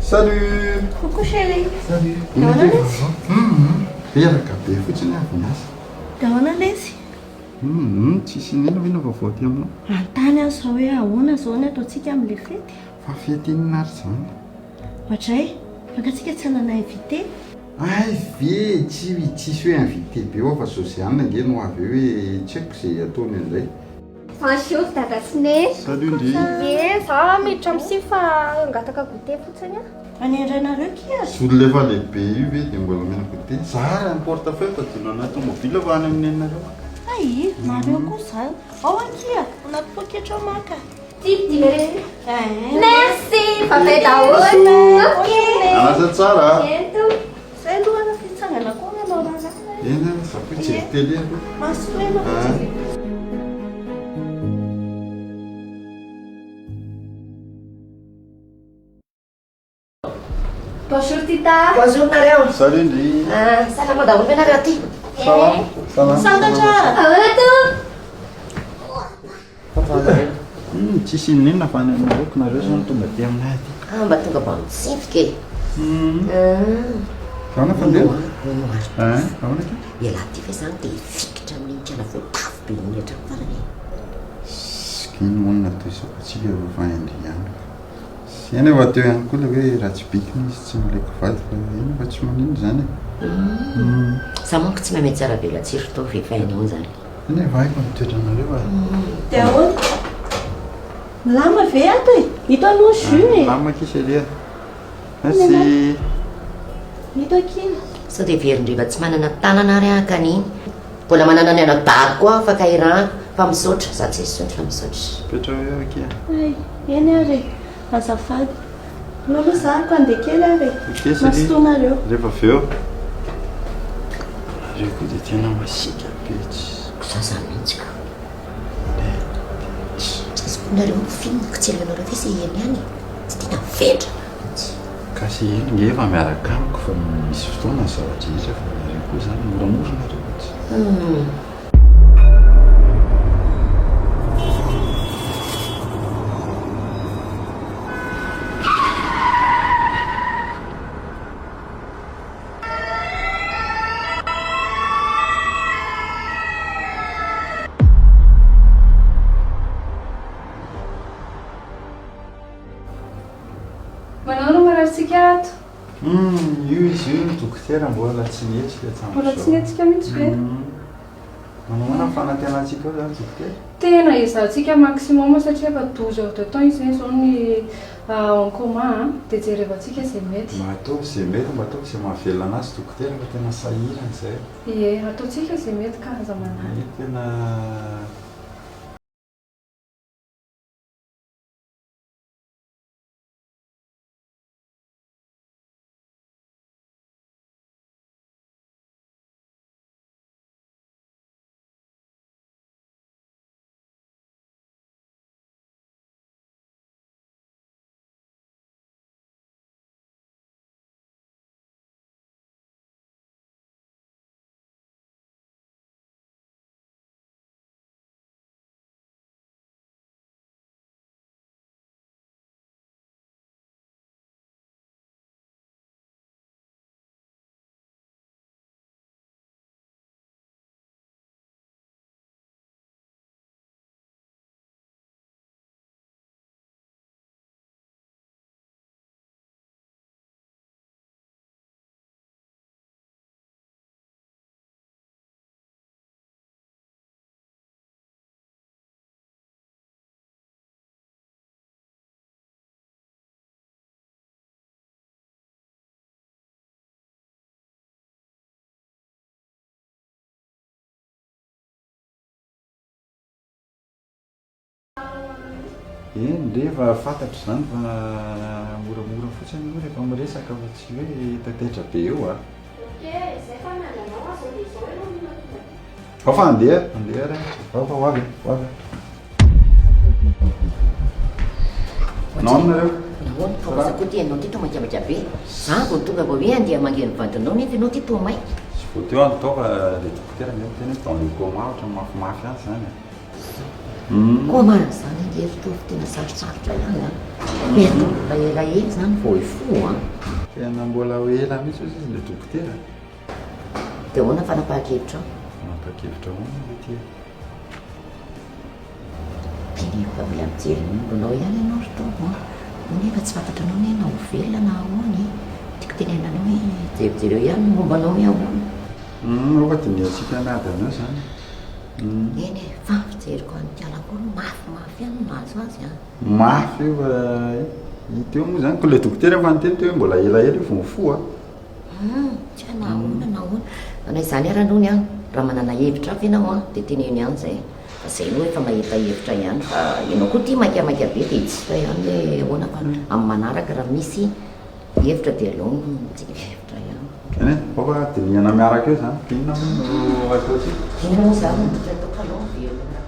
Salut. Coucou chérie. Salut. Eraka be fotsiny avy miasa. Dahoana lesy? Tsisy nino ve vaovao aty aminao? Antany azy zao hoe ahoana zao ny ataontsika amin'ilay fety. Fa fety inona ary zany? Ohatray, fankatsika tsy hanana invité. Ay ve tsisy hoe invité be ao fa Josiane ange no avy eo hoe tsy haiko izay ataony an'izay. Bonjour, dada Siné. Salut Ndry. Za miditra amin'ny fa angataka goûter fotsiny a. Any andrainareo kia? Zolo lefa lehibe io ve dia mbola mena goûter. Zara ny portefeuille tadino anaty mobile ho any amin'ny enareo. Ay, nareo koa izany. Ao ankia, anaty poketra maka. Dimy Merci, parfait daholo. Ok. Anasa tsara. Ento. Izay aloha fitsangana koa nanao raha. Ena, zaho tsy télé aloha. Masolena fotsiny. Bonjour Tita. Bonjour nareo. Salut Ndry. Salama daholo ve nareo aty? Ça va? Ça va? Santatra. Ahoana to? Tsisy inona fa ny anareo nareo zany tonga aty aminay aty. Mba tonga mba mitsivika e. Ahoana fandeha? Nonoary. Ahoana ke? Ialahy ty fe zany dia fikitra amin'ny trana voatafo be ny hatrany farany. Sikiny monina toy sokatsika vaindry ihany. Sy eny efa teo ihany koa ilay hoe raha tsy bikiny izy tsy mileko vady fa eny efa tsy manino izany e. Za manko tsy mahay tsara vela tsiro tao vefainao zany. Eny efa haiko ny toetranareo a. Dia ahoana? Lama ve ato e? Ito aloha jus e. Lama kisa lia. Merci. Ito akina. Sao dia verindreva tsy manana tanana ary akan'iny. Mbola manana ny anadary koa afaka irahako fa misaotra. Za tsy misaotra fa misaotra. Petra eo akia. Ay, eny ary. Azafady. Anao aloha zariko andeha kely ary. Masotonareo. Rehefa avy eo. Nareo koa dia tena masika be tsy. Za zany mihitsy ka. Nareo film kitsely anareo ve se eny ihany tsy tena vedra mihitsy. Kasi eny nge efa miaraka amiko fa misy fotoana ny zavatra hitra fa nareo koa zany moramora nareo mihitsy. Manao mararitsika ato. Io izy io ny dokotera mbola tsy nihetrika hatramizao. Mbola tsy nihetrika mihitsy ve? Manao fanantenantsika ao zany dokotera. Tena izahantsika maximum satria efa 12 heures de temps izay zao ny en commun dia jerevantsika izay mety. Mba ataovy izay mety, mba ataovy izay mahavelona anazy dokotera fa tena sahirana izay. Ie, ataontsika izay mety ka aza manany. Tena eny rehefa fantatro izany fa moramora fotsiny aloha rehefa miresaka fa tsy hoe taitaitra be eo a. Fa andeha re. Fa ho avy. Nanao nareo? Nahoana fa za koa ty ianao ty to manjamaja be. Za vao tonga vao hoe andeha mangeny vadinao nefa ianao ty to may. Tsy vao teo any tao fa le dokotera mety tena hoe dans le coma ohatra mafimafy azy zany. Koa marina zany ery tovy tena sarosarotra ihany a. mety mbola elaela zany vao ifo a tena mbola ho ela mihitsy ozy izy le dokotera dia hoana fanapahakevitra ao mampakevitra hoana mety pinefa mila mijery mbonao ihany ianao ritomo nefa tsy fantatra anao ny anao velona na ahoany tiako tenenanao hoe jerijereo ihany mombanao hoe ahoany ohaty ny atsika miady anao zany eny e fa fijeriko antialako mafimafy ihany mahazo azy a mafy io iteo moa zany ko le dokotera fanonteny teo hoe mbola elaela io vao mifo a tsy hay na ahoana na ahoana anay izany aranony a raha manana hevitra avy ianao a dia teneny ihany zay fa zay no efa mahita hevitra ihany fa ianao koa tia makiamaika be dia tsy fa ihany hoe ahoana fa amin'ny manaraka raha misy hevitra dia aleo mitsika hevitra ihany eny e ofa dinihana miaraka eo zany inona moa no ataotsika inona moa zany ataoko aloha velona